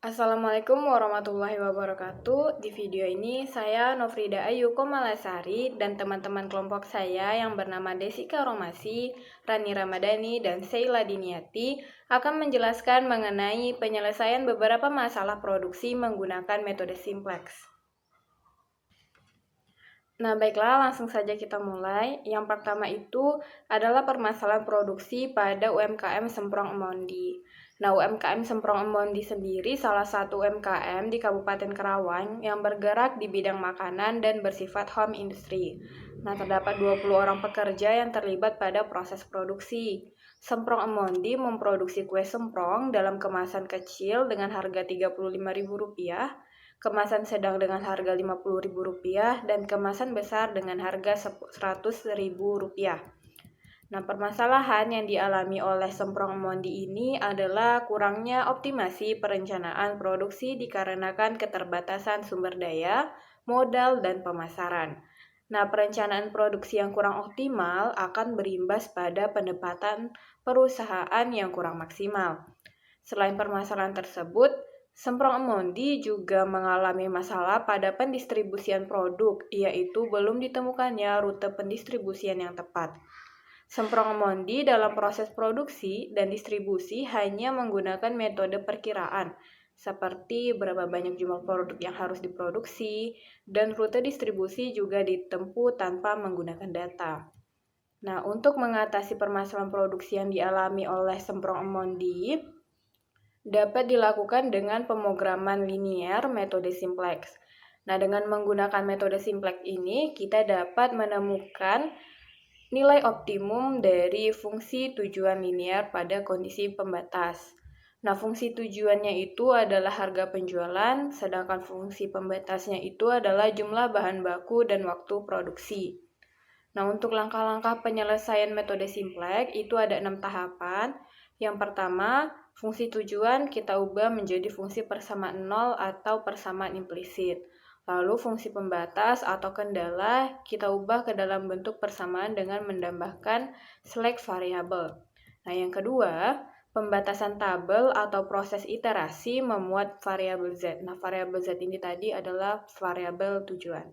Assalamualaikum warahmatullahi wabarakatuh. Di video ini saya Nofrida Ayu Komalasari dan teman-teman kelompok saya yang bernama Desika Romasi, Rani Ramadhani, dan Sheila Diniati akan menjelaskan mengenai penyelesaian beberapa masalah produksi menggunakan metode simplex. Nah, baiklah, langsung saja kita mulai. Yang pertama itu adalah permasalahan produksi pada UMKM Semprong Emondi. Nah, UMKM Semprong Emondi sendiri salah satu UMKM di Kabupaten Karawang yang bergerak di bidang makanan dan bersifat home industry. Nah, terdapat 20 orang pekerja yang terlibat pada proses produksi. Semprong Emondi memproduksi kue semprong dalam kemasan kecil dengan harga Rp35.000, kemasan sedang dengan harga Rp50.000, dan kemasan besar dengan harga Rp100.000. Nah, permasalahan yang dialami oleh Semprong Emondi ini adalah kurangnya optimasi perencanaan produksi dikarenakan keterbatasan sumber daya, modal, dan pemasaran. Nah, perencanaan produksi yang kurang optimal akan berimbas pada pendapatan perusahaan yang kurang maksimal. Selain permasalahan tersebut, Semprong Emondi juga mengalami masalah pada pendistribusian produk, yaitu belum ditemukannya rute pendistribusian yang tepat. Semprong Emondi dalam proses produksi dan distribusi hanya menggunakan metode perkiraan, seperti berapa banyak jumlah produk yang harus diproduksi, dan rute distribusi juga ditempuh tanpa menggunakan data. Nah, untuk mengatasi permasalahan produksi yang dialami oleh Semprong Emondi, dapat dilakukan dengan pemrograman linier metode simplex. Nah, dengan menggunakan metode simplex ini, kita dapat menemukan nilai optimum dari fungsi tujuan linier pada kondisi pembatas. Nah, fungsi tujuannya itu adalah harga penjualan, sedangkan fungsi pembatasnya itu adalah jumlah bahan baku dan waktu produksi. Nah, untuk langkah-langkah penyelesaian metode simplex itu ada 6 tahapan. Yang pertama, fungsi tujuan kita ubah menjadi fungsi persamaan nol atau persamaan implisit. Lalu fungsi pembatas atau kendala kita ubah ke dalam bentuk persamaan dengan menambahkan select variabel. Nah, yang kedua, pembatasan tabel atau proses iterasi memuat variabel Z. Nah, variabel Z ini tadi adalah variabel tujuan.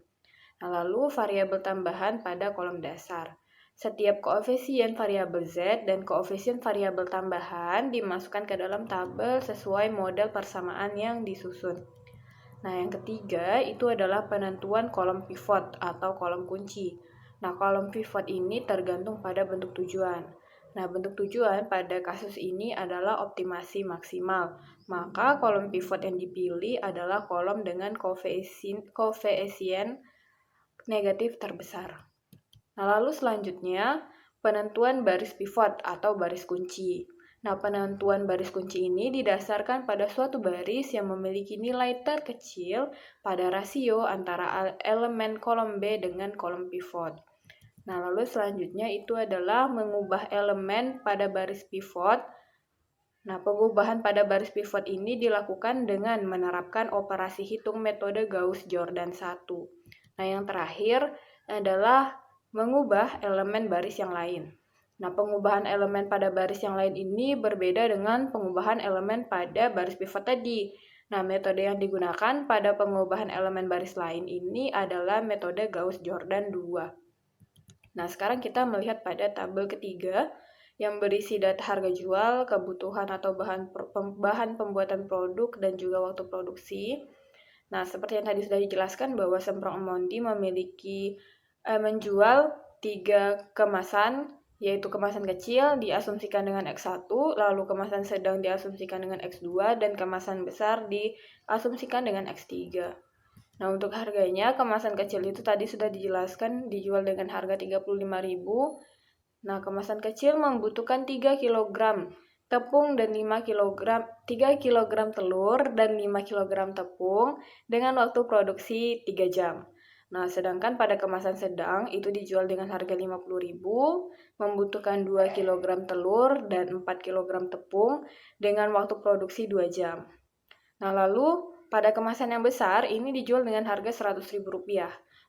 Nah, lalu variabel tambahan pada kolom dasar. Setiap koefisien variabel Z dan koefisien variabel tambahan dimasukkan ke dalam tabel sesuai model persamaan yang disusun. Nah, yang ketiga itu adalah penentuan kolom pivot atau kolom kunci. Nah, kolom pivot ini tergantung pada bentuk tujuan. Nah, bentuk tujuan pada kasus ini adalah optimasi maksimal. Maka kolom pivot yang dipilih adalah kolom dengan koefisien negatif terbesar. Nah, lalu selanjutnya penentuan baris pivot atau baris kunci. Nah, penentuan baris kunci ini didasarkan pada suatu baris yang memiliki nilai terkecil pada rasio antara elemen kolom B dengan kolom pivot. Nah, lalu selanjutnya itu adalah mengubah elemen pada baris pivot. Nah, pengubahan pada baris pivot ini dilakukan dengan menerapkan operasi hitung metode Gauss-Jordan 1. Nah, yang terakhir adalah mengubah elemen baris yang lain. Nah, pengubahan elemen pada baris yang lain ini berbeda dengan pengubahan elemen pada baris pivot tadi. Nah, metode yang digunakan pada pengubahan elemen baris lain ini adalah metode Gauss-Jordan 2. Nah, sekarang kita melihat pada tabel ketiga yang berisi data harga jual, kebutuhan atau bahan pembuatan produk, dan juga waktu produksi. Nah, seperti yang tadi sudah dijelaskan bahwa Semprong Emondi memiliki menjual 3 kemasan, yaitu kemasan kecil diasumsikan dengan X1, lalu kemasan sedang diasumsikan dengan X2, dan kemasan besar diasumsikan dengan X3. Nah, untuk harganya, kemasan kecil itu tadi sudah dijelaskan dijual dengan harga Rp35.000. Nah, kemasan kecil membutuhkan 3 kg tepung dan 3 kg telur dan 5 kg tepung dengan waktu produksi 3 jam. Nah, sedangkan pada kemasan sedang itu dijual dengan harga 50.000, membutuhkan 2 kg telur dan 4 kg tepung dengan waktu produksi 2 jam. Nah, lalu pada kemasan yang besar ini dijual dengan harga Rp100.000,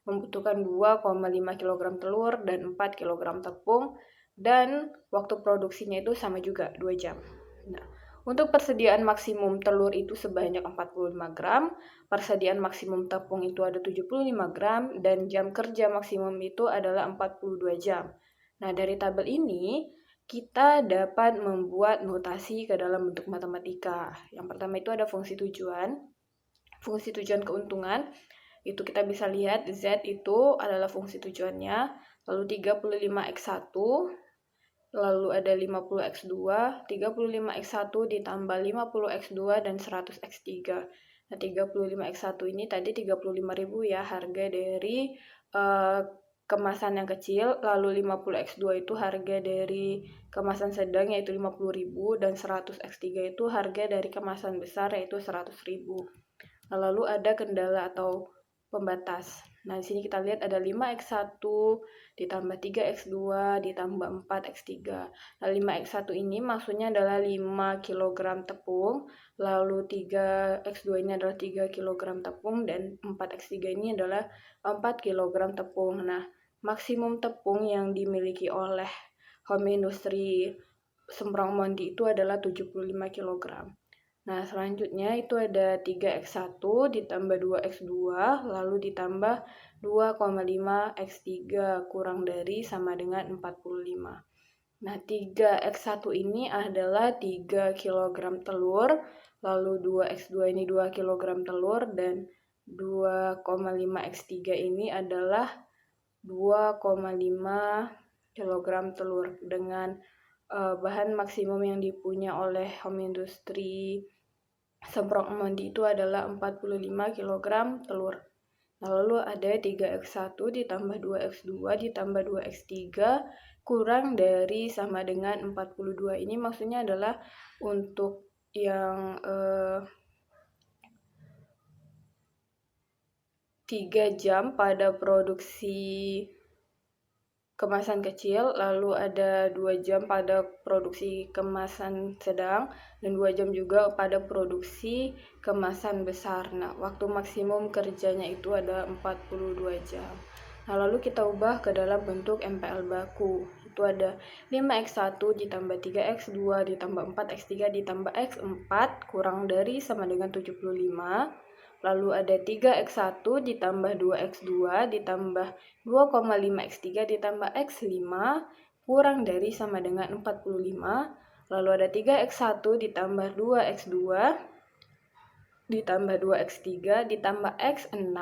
membutuhkan 2,5 kg telur dan 4 kg tepung dan waktu produksinya itu sama juga 2 jam. Nah, untuk persediaan maksimum telur itu sebanyak 45 gram, persediaan maksimum tepung itu ada 75 gram, dan jam kerja maksimum itu adalah 42 jam. Nah, dari tabel ini, kita dapat membuat notasi ke dalam bentuk matematika. Yang pertama itu ada fungsi tujuan keuntungan. Itu kita bisa lihat Z itu adalah fungsi tujuannya, lalu 35X1, lalu ada 50X2, 35X1 ditambah 50X2 dan 100X3. Nah, 35X1 ini tadi 35.000 ya harga dari kemasan yang kecil, lalu 50X2 itu harga dari kemasan sedang yaitu 50.000 dan 100X3 itu harga dari kemasan besar yaitu 100.000. Nah, lalu ada kendala atau pembatas. Nah, di sini kita lihat ada 5X1 ditambah 3X2 ditambah 4X3. Nah, 5X1 ini maksudnya adalah 5 kg tepung, lalu 3X2 ini adalah 3 kg tepung, dan 4X3 ini adalah 4 kg tepung. Nah, maksimum tepung yang dimiliki oleh home industry Semprong Mondi itu adalah 75 kg. Nah, selanjutnya itu ada 3X1 ditambah 2X2, lalu ditambah 2,5X3 kurang dari sama dengan 45. Nah, 3X1 ini adalah 3 kg telur, lalu 2X2 ini 2 kg telur, dan 2,5X3 ini adalah 2,5 kg telur dengan bahan maksimum yang dipunya oleh home industry Semprong Mondi itu adalah 45 kg telur. Nah, lalu ada 3X1 ditambah 2X2 ditambah 2X3 kurang dari sama dengan 42. Ini maksudnya adalah untuk yang 3 jam pada produksi kemasan kecil, lalu ada 2 jam pada produksi kemasan sedang, dan 2 jam juga pada produksi kemasan besar. Nah, waktu maksimum kerjanya itu ada 42 jam. Nah, lalu kita ubah ke dalam bentuk MPL baku. Itu ada 5X1 ditambah 3X2 ditambah 4X3 ditambah X4 kurang dari sama dengan 75. Lalu ada 3X1 ditambah 2X2 ditambah 2,5X3 ditambah X5 kurang dari sama dengan 45. Lalu ada 3X1 ditambah 2X2 ditambah 2X3 ditambah X6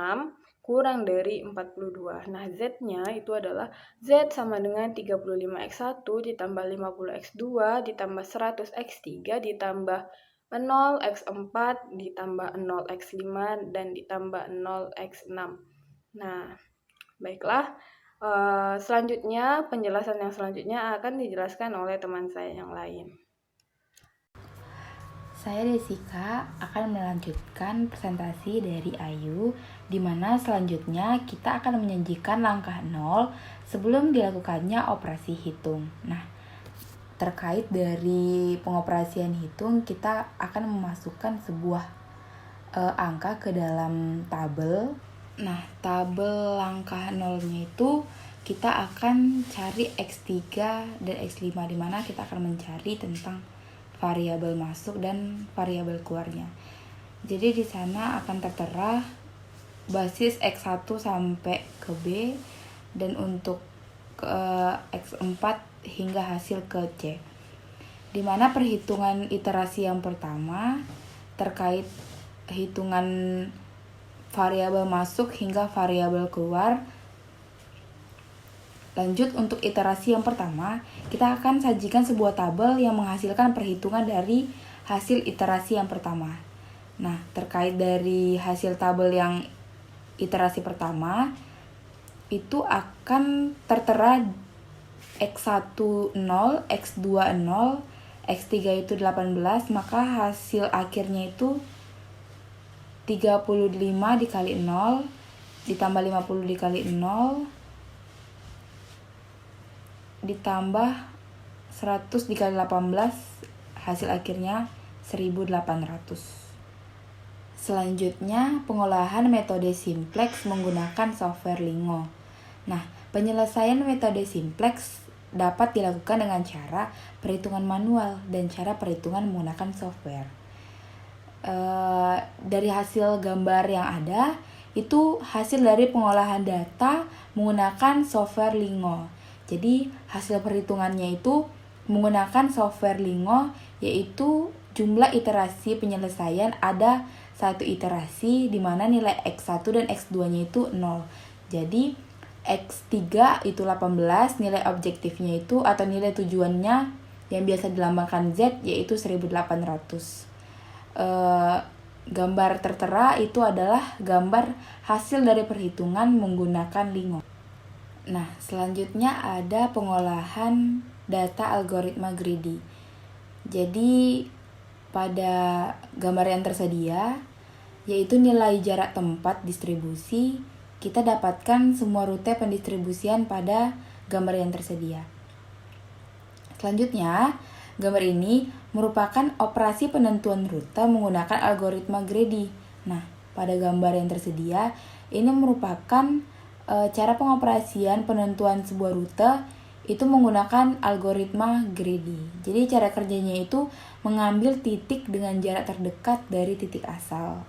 kurang dari 42. Nah, Z-nya itu adalah Z sama dengan 35X1 ditambah 50X2 ditambah 100X3 ditambah 0X4 ditambah 0X5 dan ditambah 0X6. Nah, baiklah. Selanjutnya, penjelasan yang selanjutnya akan dijelaskan oleh teman saya yang lain. Saya Desika akan melanjutkan presentasi dari Ayu, di mana selanjutnya kita akan menyajikan langkah 0 sebelum dilakukannya operasi hitung. Nah, terkait dari pengoperasian hitung, kita akan memasukkan sebuah angka ke dalam tabel. Nah, tabel langkah 0-nya itu kita akan cari X3 dan X5, di mana kita akan mencari tentang variabel masuk dan variabel keluarnya. Jadi di sana akan tertera basis X1 sampai ke B, dan untuk X4 hingga hasil ke C. Di mana perhitungan iterasi yang pertama terkait hitungan variabel masuk hingga variabel keluar. Lanjut, untuk iterasi yang pertama, kita akan sajikan sebuah tabel yang menghasilkan perhitungan dari hasil iterasi yang pertama. Nah, terkait dari hasil tabel yang iterasi pertama, itu akan tertera X1 0, X2 0, X3 itu 18, maka hasil akhirnya itu 35 dikali 0 ditambah 50 dikali 0 ditambah 100 dikali 18, hasil akhirnya 1800. Selanjutnya, pengolahan metode simplex menggunakan software Lingo. Nah, penyelesaian metode simplex dapat dilakukan dengan cara perhitungan manual dan cara perhitungan menggunakan software. Dari hasil gambar yang ada, itu hasil dari pengolahan data menggunakan software Lingo. Jadi hasil perhitungannya itu menggunakan software Lingo, yaitu jumlah iterasi penyelesaian ada satu iterasi di mana nilai X1 dan X2-nya itu 0. Jadi X3 itu 18, nilai objektifnya itu atau nilai tujuannya yang biasa dilambangkan Z yaitu 1800. Gambar tertera itu adalah gambar hasil dari perhitungan menggunakan Lingo. Nah, selanjutnya ada pengolahan data algoritma greedy. Jadi, pada gambar yang tersedia, yaitu nilai jarak tempat distribusi, kita dapatkan semua rute pendistribusian pada gambar yang tersedia. Selanjutnya, gambar ini merupakan operasi penentuan rute menggunakan algoritma greedy. Nah, pada gambar yang tersedia, ini merupakan cara pengoperasian penentuan sebuah rute itu menggunakan algoritma greedy. Jadi cara kerjanya itu mengambil titik dengan jarak terdekat dari titik asal.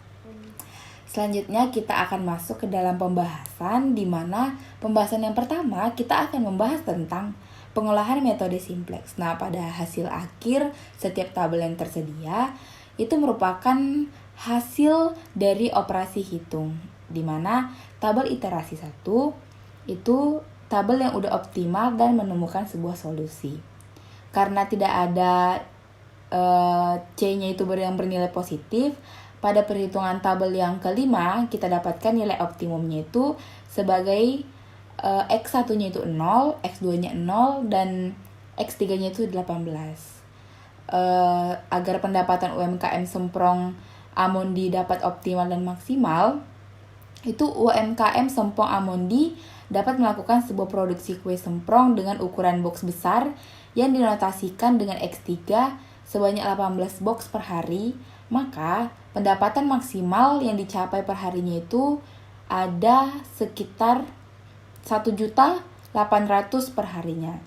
Selanjutnya kita akan masuk ke dalam pembahasan, di mana pembahasan yang pertama kita akan membahas tentang pengolahan metode simplex. Nah, pada hasil akhir setiap tabel yang tersedia itu merupakan hasil dari operasi hitung, di mana tabel iterasi 1 itu tabel yang udah optimal dan menemukan sebuah solusi. Karena tidak ada C-nya itu yang bernilai positif, pada perhitungan tabel yang kelima kita dapatkan nilai optimumnya itu sebagai X1-nya itu 0, X2-nya 0, dan X3-nya itu 18. Agar pendapatan UMKM Semprong Amondi dapat optimal dan maksimal, itu UMKM Semprong Amondi dapat melakukan sebuah produksi kue semprong dengan ukuran box besar yang dinotasikan dengan X3 sebanyak 18 box per hari, maka pendapatan maksimal yang dicapai per harinya itu ada sekitar 1.800.000 per harinya.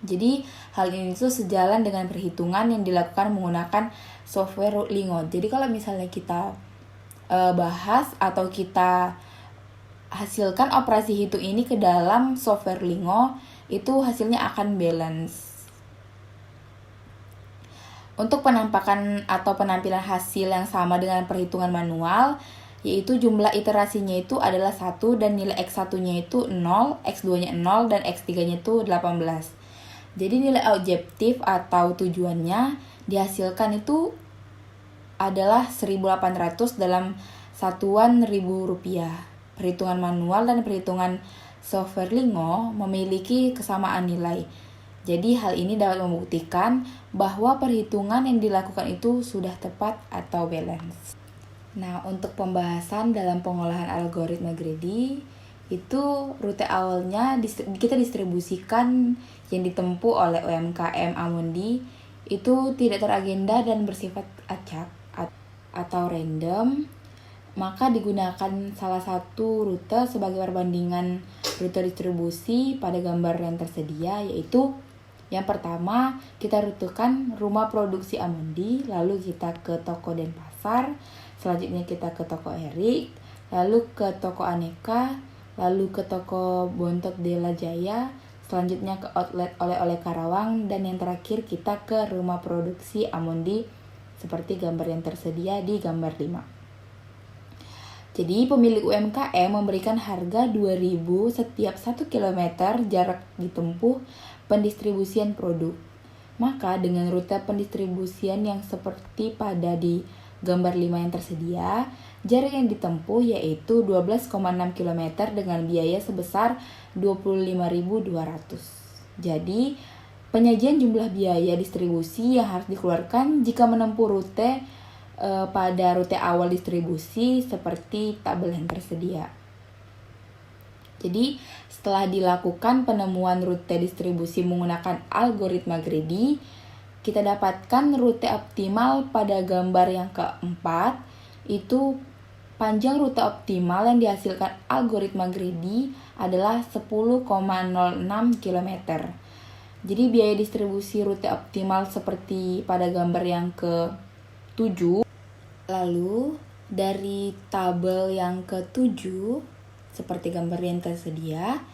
Jadi hal ini itu sejalan dengan perhitungan yang dilakukan menggunakan software Lingo. Jadi kalau misalnya kita bahas atau kita hasilkan operasi hitung ini ke dalam software Lingo, itu hasilnya akan balance. Untuk penampakan atau penampilan hasil yang sama dengan perhitungan manual, yaitu jumlah iterasinya itu adalah 1 dan nilai X1-nya itu 0, X2-nya 0, dan X3-nya itu 18. Jadi nilai objektif atau tujuannya dihasilkan itu adalah 1.800 dalam satuan ribu rupiah. Perhitungan manual dan perhitungan software Lingo memiliki kesamaan nilai. Jadi hal ini dapat membuktikan bahwa perhitungan yang dilakukan itu sudah tepat atau balance. Nah, untuk pembahasan dalam pengolahan algoritma greedy, itu rute awalnya kita distribusikan yang ditempuh oleh UMKM Amondi itu tidak teragenda dan bersifat acak atau random, maka digunakan salah satu rute sebagai perbandingan rute distribusi pada gambar yang tersedia, yaitu yang pertama kita rutukan rumah produksi Amondi, lalu kita ke toko Denpasar, selanjutnya kita ke toko Erik, lalu ke toko Aneka, lalu ke toko Bontot Dela Jaya, selanjutnya ke outlet oleh-oleh Karawang, dan yang terakhir kita ke rumah produksi Amondi seperti gambar yang tersedia di gambar 5. Jadi pemilik UMKM memberikan harga 2.000 setiap 1 km jarak ditempuh pendistribusian produk. Maka dengan rute pendistribusian yang seperti pada di gambar 5 yang tersedia, jarak yang ditempuh yaitu 12,6 km dengan biaya sebesar 25.200. Jadi penyajian jumlah biaya distribusi yang harus dikeluarkan jika menempuh rute pada rute awal distribusi seperti tabel yang tersedia. Jadi, setelah dilakukan penemuan rute distribusi menggunakan algoritma greedy, kita dapatkan rute optimal pada gambar yang keempat, itu panjang rute optimal yang dihasilkan algoritma greedy adalah 10,06 km. Jadi biaya distribusi rute optimal seperti pada gambar yang ke-7. Lalu dari tabel yang ke-7, seperti gambar yang tersedia,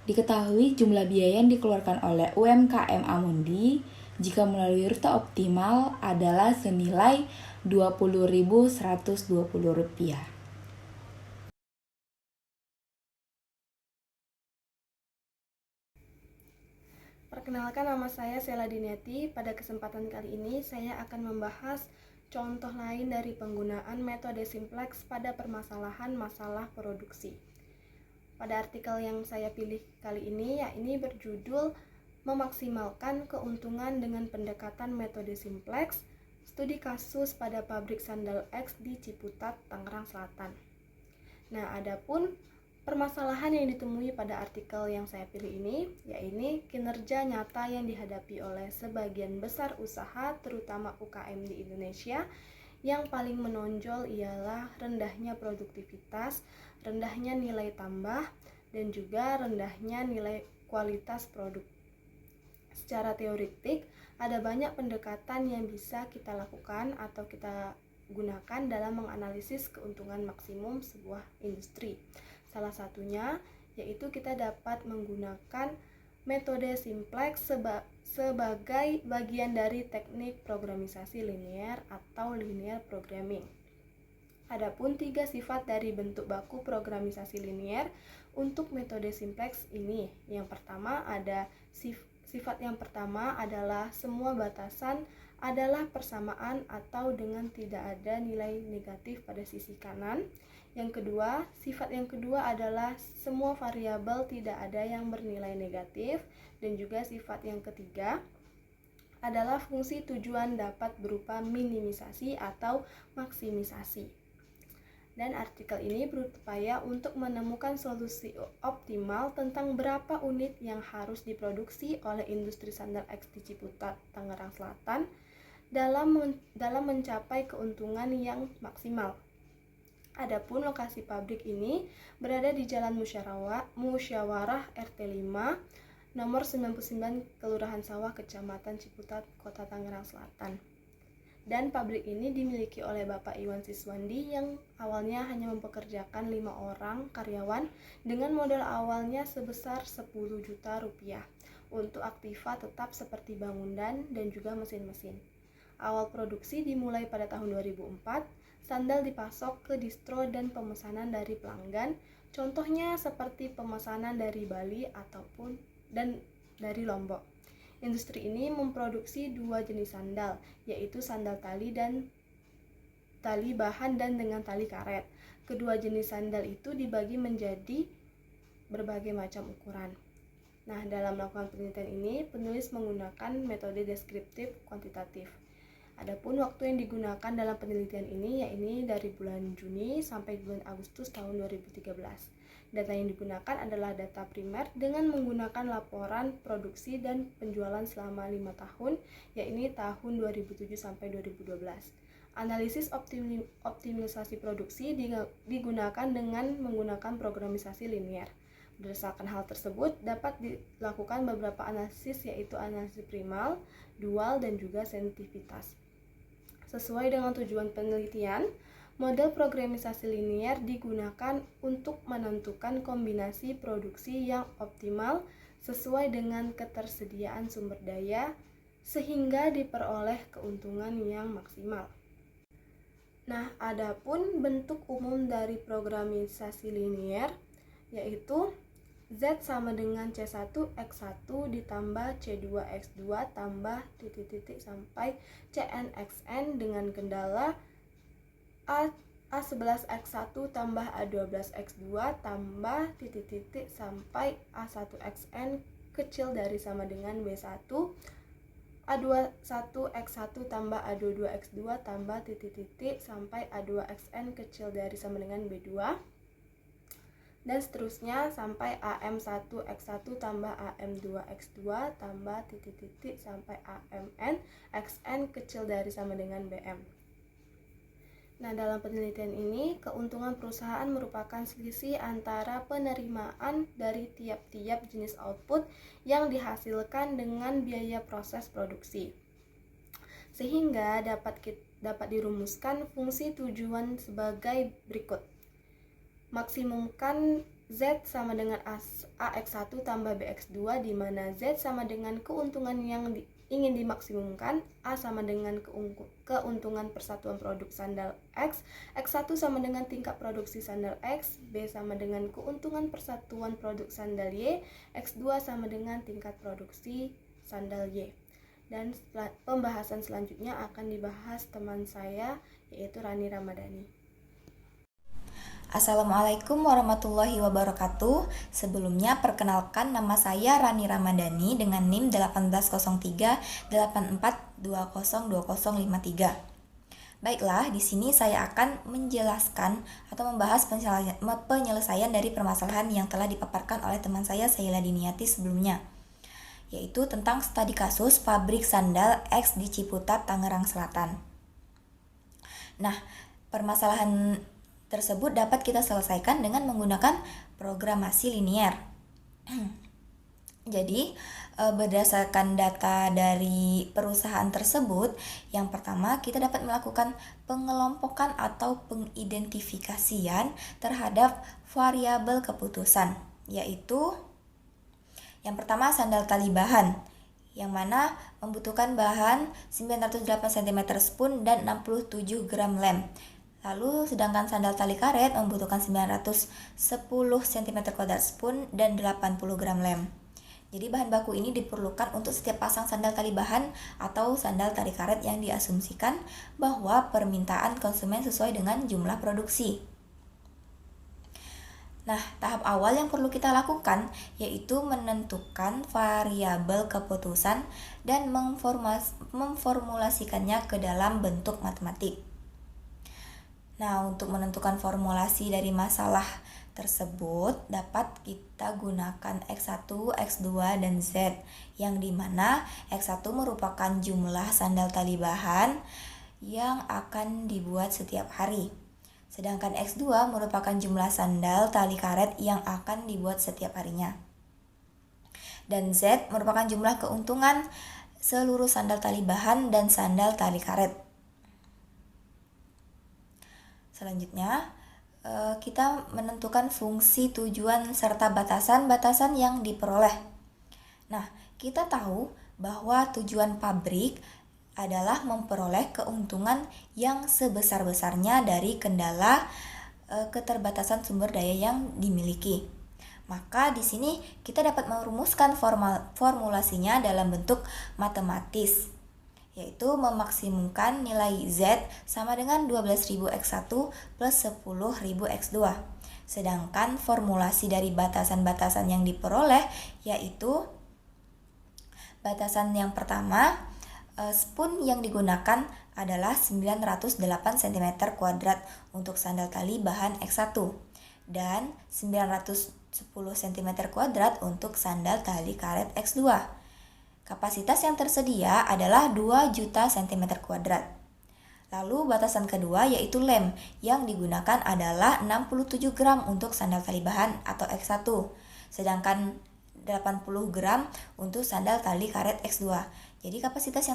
diketahui jumlah biaya yang dikeluarkan oleh UMKM Amundi jika melalui rute optimal adalah senilai Rp20.120. Perkenalkan, nama saya Sela Diniati. Pada kesempatan kali ini saya akan membahas contoh lain dari penggunaan metode simplex pada permasalahan masalah produksi. Pada artikel yang saya pilih kali ini, yakni berjudul Memaksimalkan Keuntungan dengan Pendekatan Metode Simplex, Studi Kasus pada Pabrik Sandal X di Ciputat, Tangerang Selatan. Nah, adapun permasalahan yang ditemui pada artikel yang saya pilih ini, yaitu kinerja nyata yang dihadapi oleh sebagian besar usaha, terutama UKM di Indonesia. Yang paling menonjol ialah rendahnya produktivitas, rendahnya nilai tambah, dan juga rendahnya nilai kualitas produk. Secara teoretik, ada banyak pendekatan yang bisa kita lakukan atau kita gunakan dalam menganalisis keuntungan maksimum sebuah industri. Salah satunya yaitu kita dapat menggunakan metode simplex sebagai bagian dari teknik programisasi linear atau linear programming. Adapun 3 sifat dari bentuk baku programisasi linear untuk metode simplex ini. Yang pertama sifat yang pertama adalah semua batasan adalah persamaan atau dengan tidak ada nilai negatif pada sisi kanan. Yang kedua, sifat yang kedua adalah semua variabel tidak ada yang bernilai negatif. Dan juga sifat yang ketiga adalah fungsi tujuan dapat berupa minimisasi atau maksimisasi. Dan artikel ini berupaya untuk menemukan solusi optimal tentang berapa unit yang harus diproduksi oleh industri sandal X di Ciputat, Tangerang Selatan dalam mencapai keuntungan yang maksimal. Adapun lokasi pabrik ini berada di Jalan Musyawarah RT 5 nomor 99 Kelurahan Sawah, Kecamatan Ciputat, Kota Tangerang Selatan. Dan pabrik ini dimiliki oleh Bapak Iwan Siswandi yang awalnya hanya mempekerjakan 5 orang karyawan dengan modal awalnya sebesar 10 juta rupiah untuk aktiva tetap seperti bangunan dan juga mesin-mesin. Awal produksi dimulai pada tahun 2004, sandal dipasok ke distro dan pemesanan dari pelanggan, contohnya seperti pemesanan dari Bali ataupun dan dari Lombok. Industri ini memproduksi 2 jenis sandal, yaitu sandal tali dan tali bahan dan dengan tali karet. Kedua jenis sandal itu dibagi menjadi berbagai macam ukuran. Nah, dalam melakukan penelitian ini, penulis menggunakan metode deskriptif kuantitatif. Adapun waktu yang digunakan dalam penelitian ini yaitu dari bulan Juni sampai bulan Agustus tahun 2013. Data yang digunakan adalah data primer dengan menggunakan laporan produksi dan penjualan selama 5 tahun, yaitu tahun 2007 sampai 2012. Analisis optimisasi produksi digunakan dengan menggunakan programisasi linear. Berdasarkan hal tersebut, dapat dilakukan beberapa analisis, yaitu analisis primal, dual, dan juga sensitivitas. Sesuai dengan tujuan penelitian, model programisasi linear digunakan untuk menentukan kombinasi produksi yang optimal sesuai dengan ketersediaan sumber daya sehingga diperoleh keuntungan yang maksimal. Nah, adapun bentuk umum dari programisasi linear yaitu Z sama dengan C1 X1 ditambah C2 X2 tambah titik-titik sampai CNXN dengan kendala A11X1 tambah A12X2 tambah titik-titik sampai A1XN kecil dari sama dengan B1, A21X1 tambah A22X2 tambah titik-titik sampai A2XN kecil dari sama dengan B2. dan seterusnya sampai AM1X1 tambah AM2X2 tambah titik-titik sampai AMN XN kecil dari sama dengan BM. Nah, dalam penelitian ini, keuntungan perusahaan merupakan selisih antara penerimaan dari tiap-tiap jenis output yang dihasilkan dengan biaya proses produksi. Sehingga dapat dirumuskan fungsi tujuan sebagai berikut. Maksimumkan Z sama dengan AX1 tambah BX2, di mana Z sama dengan keuntungan yang ingin dimaksimumkan, A sama dengan keuntungan persatuan produk sandal X, X1 sama dengan tingkat produksi sandal X, B sama dengan keuntungan persatuan produk sandal Y, X2 sama dengan tingkat produksi sandal Y. Dan pembahasan selanjutnya akan dibahas teman saya, yaitu Rani Ramadhani. Assalamualaikum warahmatullahi wabarakatuh. Sebelumnya perkenalkan, nama saya Rani Ramadhani dengan NIM 180384202053. Baiklah, di sini saya akan menjelaskan atau membahas penyelesaian dari permasalahan yang telah dipaparkan oleh teman saya Sheila Diniati sebelumnya, yaitu tentang studi kasus pabrik sandal X di Ciputat, Tangerang Selatan. Nah, permasalahan tersebut dapat kita selesaikan dengan menggunakan programasi linier. Jadi, berdasarkan data dari perusahaan tersebut, yang pertama kita dapat melakukan pengelompokan atau pengidentifikasian terhadap variabel keputusan, yaitu yang pertama sandal tali bahan, yang mana membutuhkan bahan 908 cm spoon dan 67 gram lem. Lalu sedangkan sandal tali karet membutuhkan 910 cm2 spoon dan 80 gram lem. Jadi bahan baku ini diperlukan untuk setiap pasang sandal tali bahan atau sandal tali karet yang diasumsikan bahwa permintaan konsumen sesuai dengan jumlah produksi. Nah, tahap awal yang perlu kita lakukan yaitu menentukan variabel keputusan dan memformulasikannya ke dalam bentuk matematik. Nah, untuk menentukan formulasi dari masalah tersebut dapat kita gunakan X1, X2, dan Z, yang dimana X1 merupakan jumlah sandal tali bahan yang akan dibuat setiap hari. Sedangkan X2 merupakan jumlah sandal tali karet yang akan dibuat setiap harinya. Dan Z merupakan jumlah keuntungan seluruh sandal tali bahan dan sandal tali karet. Selanjutnya, kita menentukan fungsi tujuan serta batasan-batasan yang diperoleh. Nah, kita tahu bahwa tujuan pabrik adalah memperoleh keuntungan yang sebesar-besarnya dari kendala keterbatasan sumber daya yang dimiliki. Maka di sini kita dapat merumuskan formulasinya dalam bentuk matematis, yaitu memaksimumkan nilai Z sama dengan 12.000 X1 plus 10.000 X2. Sedangkan formulasi dari batasan-batasan yang diperoleh yaitu batasan yang pertama, spoon yang digunakan adalah 908 cm2 untuk sandal tali bahan X1 dan 910 cm2 untuk sandal tali karet X2. Kapasitas yang tersedia adalah 2 juta cm2. Lalu batasan kedua yaitu lem yang digunakan adalah 67 gram untuk sandal tali bahan atau X1, sedangkan 80 gram untuk sandal tali karet X2. Jadi kapasitas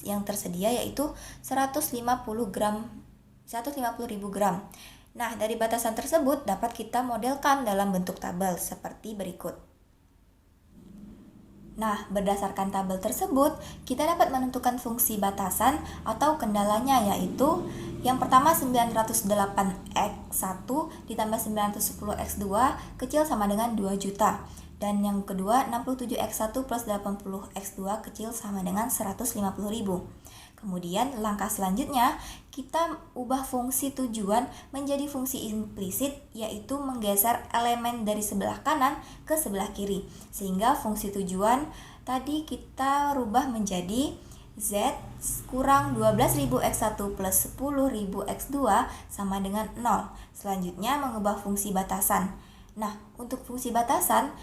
yang tersedia yaitu 150.000 gram. Nah, dari batasan tersebut dapat kita modelkan dalam bentuk tabel seperti berikut. Nah, berdasarkan tabel tersebut, kita dapat menentukan fungsi batasan atau kendalanya, yaitu yang pertama 908X1 ditambah 910X2 kecil sama dengan 2 juta. Dan yang kedua 67X1 plus 80X2 kecil sama dengan 150.000. Kemudian langkah selanjutnya kita ubah fungsi tujuan menjadi fungsi implisit, yaitu menggeser elemen dari sebelah kanan ke sebelah kiri, sehingga fungsi tujuan tadi kita rubah menjadi Z kurang 12.000 X1 plus 10.000 X2 sama dengan 0. Selanjutnya mengubah fungsi batasan. Nah, untuk fungsi batasan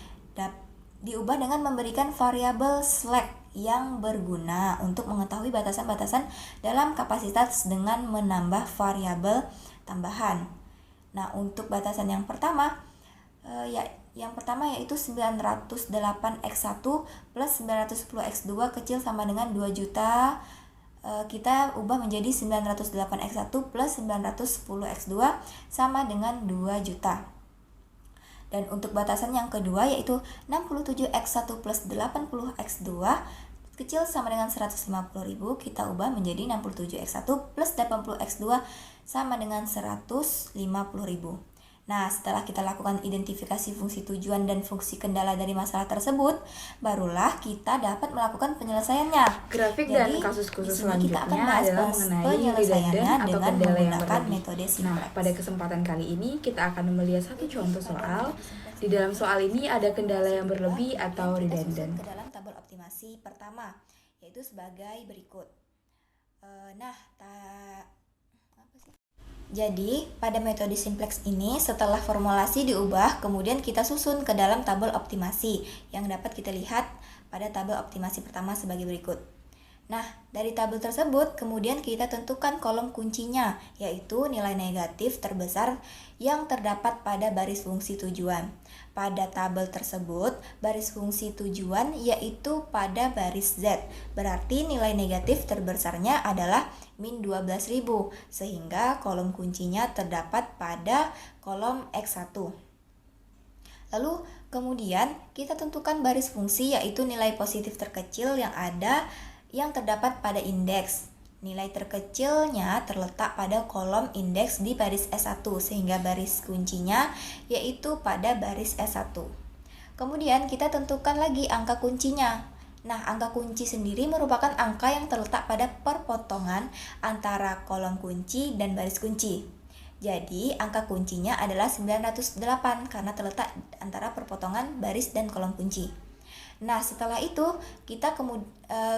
diubah dengan memberikan variabel slack yang berguna untuk mengetahui batasan-batasan dalam kapasitas dengan menambah variabel tambahan. Nah, untuk batasan yang pertama yaitu 908 X1 plus 910 X2 kecil sama dengan 2 juta. Kita ubah menjadi 908 X1 plus 910 X2 sama dengan 2 juta. Dan untuk batasan yang kedua yaitu 67 X1 plus 80 X2 kecil sama dengan 150.000, kita ubah menjadi 67 X1 plus 80 X2 sama dengan 150.000. Nah, setelah kita lakukan identifikasi fungsi tujuan dan fungsi kendala dari masalah tersebut, barulah kita dapat melakukan penyelesaiannya. Grafik dan kasus khusus Di sini kita akan selanjutnya bahas adalah mengenai penyelesaiannya redundant atau dengan kendala yang menggunakan berlebih. metode Nah, simplex. pada kesempatan kali ini kita akan melihat satu contoh soal. Di dalam soal ini ada kendala yang berlebih atau Yang kita susun redundant. ke dalam tabel optimasi pertama, yaitu sebagai berikut. Jadi, pada metode simplex ini setelah formulasi diubah, kemudian kita susun ke dalam tabel optimasi yang dapat kita lihat pada tabel optimasi pertama sebagai berikut. Nah, dari tabel tersebut kemudian kita tentukan kolom kuncinya, yaitu nilai negatif terbesar yang terdapat pada baris fungsi tujuan. Pada tabel tersebut, baris fungsi tujuan yaitu pada baris Z, berarti nilai negatif terbesarnya adalah min 12.000, sehingga kolom kuncinya terdapat pada kolom X1. Lalu kemudian kita tentukan baris fungsi yaitu nilai positif terkecil yang terdapat pada indeks. Nilai terkecilnya terletak pada kolom indeks di baris S1 sehingga baris kuncinya yaitu pada baris S1. Kemudian kita tentukan lagi angka kuncinya. Nah, angka kunci sendiri merupakan angka yang terletak pada perpotongan antara kolom kunci dan baris kunci. Jadi, angka kuncinya adalah 908 karena terletak antara perpotongan baris dan kolom kunci. Nah, setelah itu kita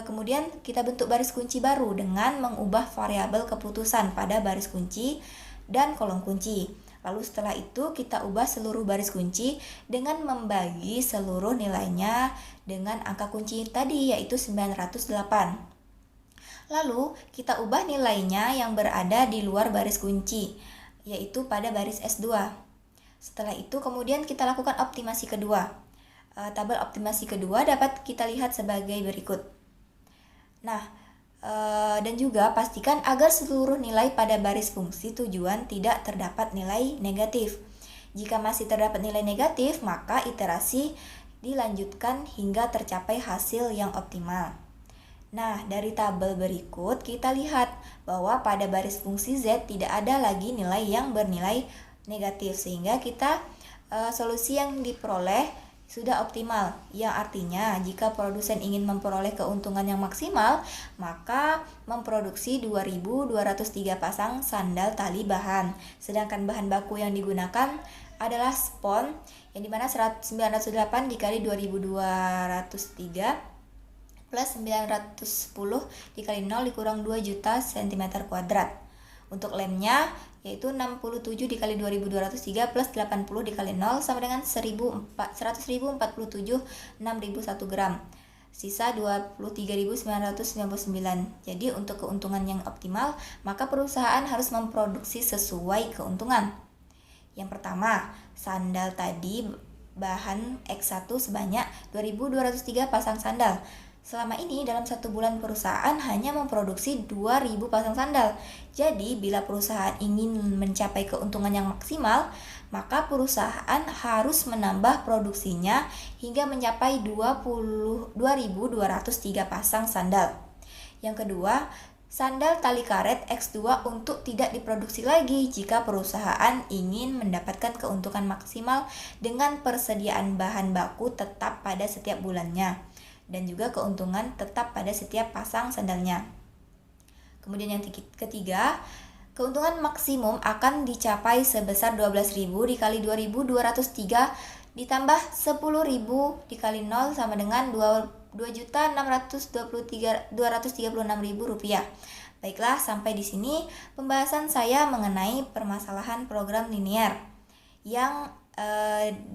kemudian kita bentuk baris kunci baru dengan mengubah variabel keputusan pada baris kunci dan kolom kunci. Lalu setelah itu kita ubah seluruh baris kunci dengan membagi seluruh nilainya dengan angka kunci tadi yaitu 908. Lalu kita ubah nilainya yang berada di luar baris kunci yaitu pada baris S2. Setelah itu kemudian kita lakukan optimasi kedua. Tabel optimasi kedua dapat kita lihat sebagai berikut. Nah, dan juga pastikan agar seluruh nilai pada baris fungsi tujuan tidak terdapat nilai negatif. Jika masih terdapat nilai negatif, maka iterasi dilanjutkan hingga tercapai hasil yang optimal. Nah, dari tabel berikut kita lihat bahwa pada baris fungsi Z tidak ada lagi nilai yang bernilai negatif, sehingga solusi yang diperoleh sudah optimal, yang artinya jika produsen ingin memperoleh keuntungan yang maksimal, maka memproduksi 2.203 pasang sandal tali bahan. Sedangkan bahan baku yang digunakan adalah spon, yang dimana 908 dikali 2.203 plus 910 dikali 0 dikurang 2 juta cm². Untuk lemnya yaitu 67 dikali 2203 plus 80 dikali 0 sama dengan 100.047 6.001 gram. Sisa 23.999. Jadi untuk keuntungan yang optimal, maka perusahaan harus memproduksi sesuai keuntungan. Yang pertama, sandal tadi bahan X1 sebanyak 2.203 pasang sandal. Selama ini dalam 1 bulan perusahaan hanya memproduksi 2.000 pasang sandal. Jadi bila perusahaan ingin mencapai keuntungan yang maksimal, maka perusahaan harus menambah produksinya hingga mencapai 2.203 pasang sandal. Yang kedua, sandal tali karet X2 untuk tidak diproduksi lagi jika perusahaan ingin mendapatkan keuntungan maksimal dengan persediaan bahan baku tetap pada setiap bulannya dan juga keuntungan tetap pada setiap pasang sandalnya. Kemudian yang ketiga, keuntungan maksimum akan dicapai sebesar 12.000 dikali 2.203 ditambah 10.000 dikali 0 sama dengan Rp2.636.000. Baiklah, sampai di sini pembahasan saya mengenai permasalahan program linear yang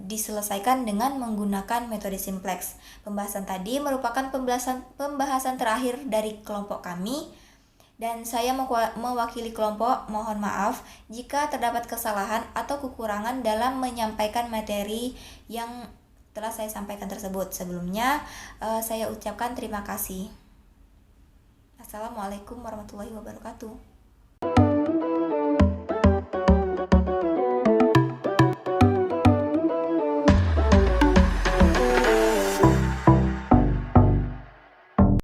diselesaikan dengan menggunakan metode simplex. Pembahasan tadi merupakan pembahasan terakhir dari kelompok kami, dan saya mewakili kelompok mohon maaf jika terdapat kesalahan atau kekurangan dalam menyampaikan materi yang telah saya sampaikan tersebut. Sebelumnya saya ucapkan terima kasih. Assalamualaikum warahmatullahi wabarakatuh.